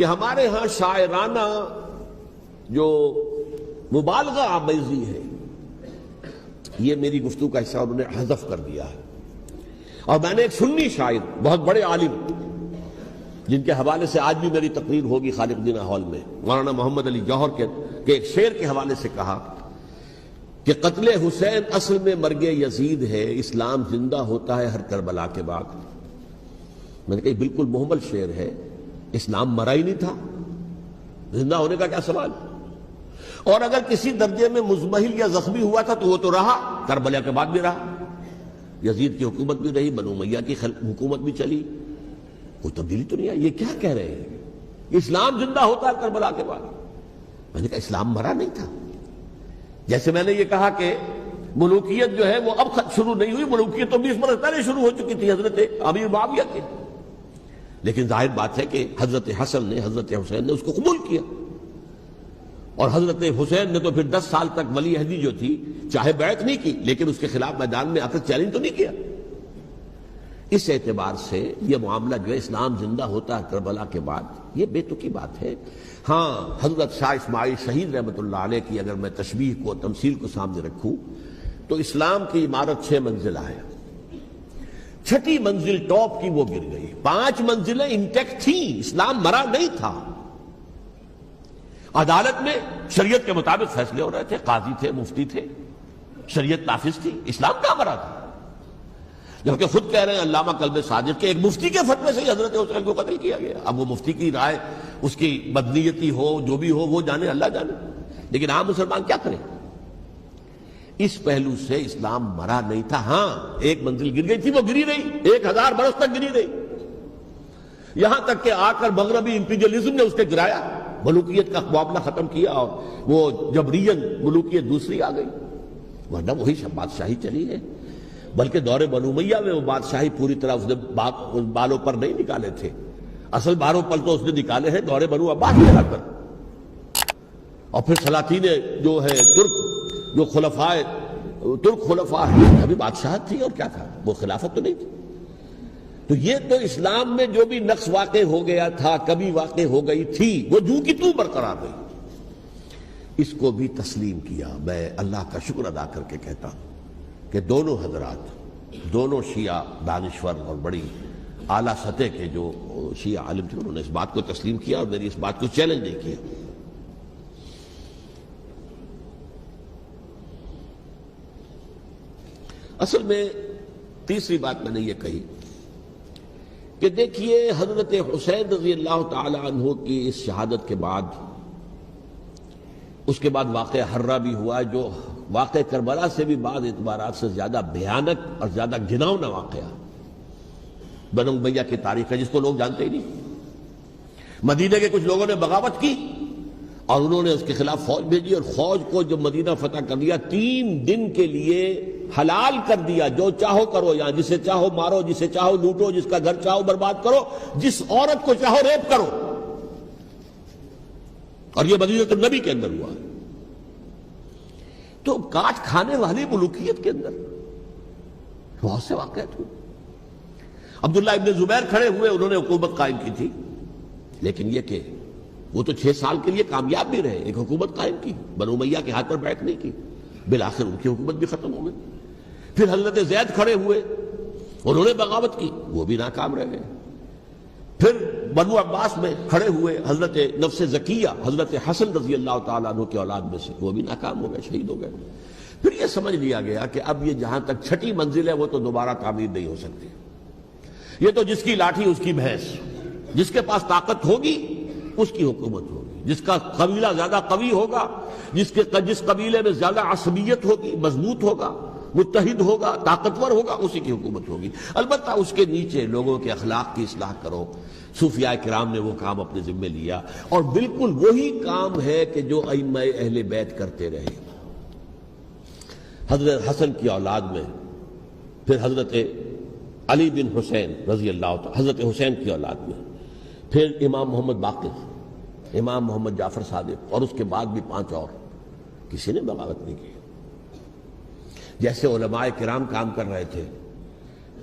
کہ ہمارے ہاں شاعرانہ جو مبالغہ آمیزی ہے، یہ میری گفتگو کا حصہ انہوں نے حذف کر دیا ہے. اور میں نے ایک سنی شاعر، بہت بڑے عالم، جن کے حوالے سے آج بھی میری تقریر ہوگی خالق جناح ہال میں، مولانا محمد علی جوہر کے ایک شعر کے حوالے سے کہا کہ قتل حسین اصل میں مرگ یزید ہے، اسلام زندہ ہوتا ہے ہر کربلا کے بعد. میں نے کہا بالکل محمل شعر ہے، اسلام مرا ہی نہیں تھا، زندہ ہونے کا کیا سوال. اور اگر کسی درجے میں مزمحل یا زخمی ہوا تھا تو وہ تو رہا، کربلا کے بعد بھی رہا، یزید کی حکومت بھی رہی، بنو امیہ کی حکومت بھی چلی، کوئی تبدیلی تو نہیں آئی. یہ کیا کہہ رہے ہیں؟ اسلام زندہ ہوتا ہے کربلا کے بعد. میں نے کہا اسلام مرا نہیں تھا. جیسے میں نے یہ کہا کہ ملوکیت جو ہے وہ اب شروع نہیں ہوئی، ملوکیت تو 20 برس پہلے شروع ہو چکی تھی حضرت امیر معاویہ کے. لیکن ظاہر بات ہے کہ حضرت حسن نے، حضرت حسین نے اس کو قبول کیا، اور حضرت حسین نے تو پھر 10 سال تک ولی عہدی جو تھی چاہے بیعت نہیں کی، لیکن اس کے خلاف میدان میں آ کر چیلنج تو نہیں کیا. اس اعتبار سے یہ معاملہ جو ہے اسلام زندہ ہوتا ہے کربلا کے بعد، یہ بے تکی بات ہے. ہاں، حضرت شاہ اسماعیل شہید رحمۃ اللہ علیہ کی اگر میں تشبیہ کو، تمثیل کو سامنے رکھوں تو اسلام کی عمارت 6 منزلہ ہے، 6ٹی منزل ٹاپ کی وہ گر گئی، 5 منزلیں انٹیکٹ تھیں، اسلام مرا نہیں تھا. عدالت میں شریعت کے مطابق فیصلے ہو رہے تھے، قاضی تھے، مفتی تھے، شریعت نافذ تھی، اسلام کہاں مرا تھا. جبکہ خود کہہ رہے ہیں علامہ کلب صادق کے ایک مفتی کے فتوے سے حضرت حسین کو قتل کیا گیا. اب وہ مفتی کی رائے، اس کی بدنیتی ہو، جو بھی ہو، وہ جانے، اللہ جانے. لیکن عام مسلمان کیا کریں؟ اس پہلو سے اسلام مرا نہیں تھا. ہاں، ایک منزل گر گئی تھی، وہ گری رہی، 1000 برس تک گری رہی، یہاں تک کہ آ کر مغربی امپیریلزم نے اس کے گرایا، ملوکیت کا معاملہ ختم کیا، اور وہ جبرین ملوکیت دوسری آ گئی. ورنہ وہی سب بادشاہی چلی ہے. بلکہ دور بنو امیہ میں وہ بادشاہی پوری طرح اس نے بالوں پر نہیں نکالے تھے، اصل بالوں پر تو اس نے نکالے ہیں دور بنو عباس میں آ کر. اور پھر سلاطین جو ہے ترک، جو ترک خلفاء ہیں، ابھی بادشاہت تھی اور کیا تھا، وہ خلافت تو نہیں تھی. تو یہ تو اسلام میں جو بھی نقص واقع ہو گیا تھا، کبھی واقع ہو گئی تھی، وہ جو کی تو برقرار رہی. اس کو بھی تسلیم کیا. میں اللہ کا شکر ادا کر کے کہتا ہوں کہ دونوں حضرات، دونوں شیعہ دانشور اور بڑی اعلیٰ سطح کے جو شیعہ عالم تھے، انہوں نے اس بات کو تسلیم کیا اور میری اس بات کو چیلنج نہیں کیا. اصل میں تیسری بات میں نے یہ کہی کہ دیکھیے، حضرت حسین رضی اللہ تعالی عنہ کی اس شہادت کے بعد، اس کے بعد واقعہ حرہ بھی ہوا، جو واقعہ کربلا سے بھی بعض اعتبارات سے زیادہ بھیانک اور زیادہ گھناؤنا واقعہ بنو امیہ کی تاریخ ہے، جس کو لوگ جانتے ہی نہیں. مدینہ کے کچھ لوگوں نے بغاوت کی اور انہوں نے اس کے خلاف فوج بھیجی، اور فوج کو جب مدینہ فتح کر دیا، 3 دن کے لیے حلال کر دیا، جو چاہو کرو، یہاں جسے چاہو مارو، جسے چاہو لوٹو، جس کا گھر چاہو برباد کرو، جس عورت کو چاہو ریپ کرو. اور یہ مدینہ النبی کے اندر ہوا. تو کاٹ کھانے والی ملوکیت کے اندر بہت سے واقعات ہوئے. عبداللہ ابن زبیر کھڑے ہوئے، انہوں نے حکومت قائم کی تھی، لیکن یہ کہ وہ تو 6 سال کے لیے کامیاب بھی رہے، ایک حکومت قائم کی، بنو امیہ کے ہاتھ پر بیعت نہیں کی، بالآخر ان کی حکومت بھی ختم ہو گئی. پھر حضرت زید کھڑے ہوئے، انہوں نے بغاوت کی، وہ بھی ناکام رہ گئے. پھر بنو عباس میں کھڑے ہوئے حضرت نفس زکیہ، حضرت حسن رضی اللہ تعالیٰ عنہ کے اولاد میں سے، وہ بھی ناکام ہو گئے، شہید ہو گئے. پھر یہ سمجھ لیا گیا کہ اب یہ جہاں تک 6ٹی منزل ہے وہ تو دوبارہ تعمیر نہیں ہو سکتی. یہ تو جس کی لاٹھی اس کی بھینس، جس کے پاس طاقت ہوگی اس کی حکومت ہوگی، جس کا قبیلہ زیادہ قوی ہوگا، جس قبیلے میں زیادہ عصبیت ہوگی، مضبوط ہوگا، متحد ہوگا، طاقتور ہوگا، اسی کی حکومت ہوگی. البتہ اس کے نیچے لوگوں کے اخلاق کی اصلاح کرو. صوفیاء کرام نے وہ کام اپنے ذمے لیا، اور بالکل وہی کام ہے کہ جو ائمہ اہل بیت کرتے رہے. حضرت حسن کی اولاد میں پھر حضرت علی بن حسین رضی اللہ تعالی، حضرت حسین کی اولاد میں پھر امام محمد باقر، امام محمد جعفر صادق، اور اس کے بعد بھی 5 اور. کسی نے بغاوت نہیں کی. جیسے علماء کرام کام کر رہے تھے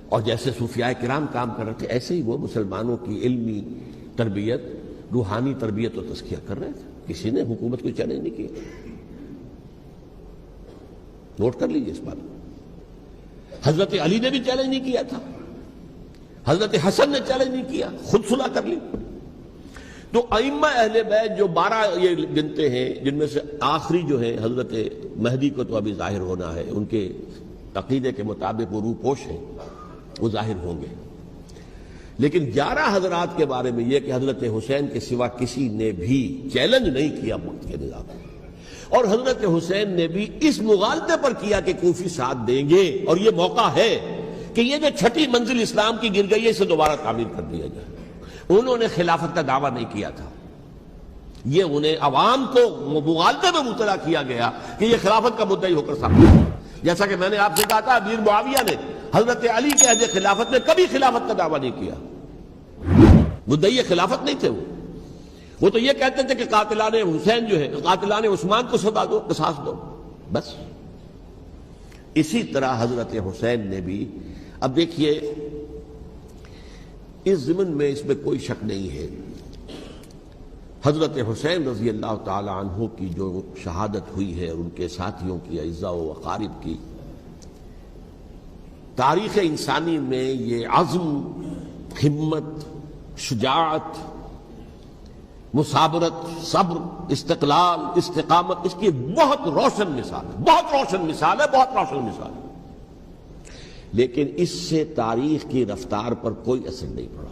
اور جیسے صوفیاء کرام کام کر رہے تھے، ایسے ہی وہ مسلمانوں کی علمی تربیت روحانی تربیت و تزکیہ کر رہے تھے، کسی نے حکومت کو چیلنج نہیں کیا. نوٹ کر لیجیے اس بات کو. حضرت علی نے بھی چیلنج نہیں کیا تھا، حضرت حسن نے چیلنج نہیں کیا، خود صلح کر لی. تو ائمہ اہل بیت جو 12 یہ گنتے ہیں، جن میں سے آخری جو ہے حضرت مہدی کو تو ابھی ظاہر ہونا ہے، ان کے عقیدے کے مطابق وہ روح پوش ہیں، وہ ظاہر ہوں گے. لیکن 11 حضرات کے بارے میں یہ کہ حضرت حسین کے سوا کسی نے بھی چیلنج نہیں کیا وقت کے نظام کو. اور حضرت حسین نے بھی اس مغالطے پر کیا کہ کوفی ساتھ دیں گے، اور یہ موقع ہے کہ یہ جو چھٹی منزل اسلام کی گر گئی ہے اسے دوبارہ تعمیر کر دیا جائے. انہوں نے خلافت کا دعویٰ نہیں کیا تھا، یہ انہیں عوام کو مغالطے میں مبتلا کیا گیا کہ یہ خلافت کا مدعی ہو کر سامنے آیا. جیسا کہ میں نے آپ سے کہا تھا، امیر معاویہ نے حضرت علی کے عہد خلافت میں کبھی خلافت کا دعویٰ نہیں کیا، مدعی خلافت نہیں تھے. وہ تو یہ کہتے تھے کہ قاتلان حسین جو ہے، قاتلان عثمان کو سزا دو، قصاص دو، بس. اسی طرح حضرت حسین نے بھی. اب دیکھیے اس ضمن میں اس میں کوئی شک نہیں ہے، حضرت حسین رضی اللہ تعالی عنہ کی جو شہادت ہوئی ہے اور ان کے ساتھیوں کی، اعزاء و اقارب کی، تاریخ انسانی میں یہ عزم، ہمت، شجاعت، مثابرت، صبر، استقلال، استقامت، اس کی بہت روشن مثال ہے، بہت روشن مثال ہے، بہت روشن مثال ہے. لیکن اس سے تاریخ کی رفتار پر کوئی اثر نہیں پڑا.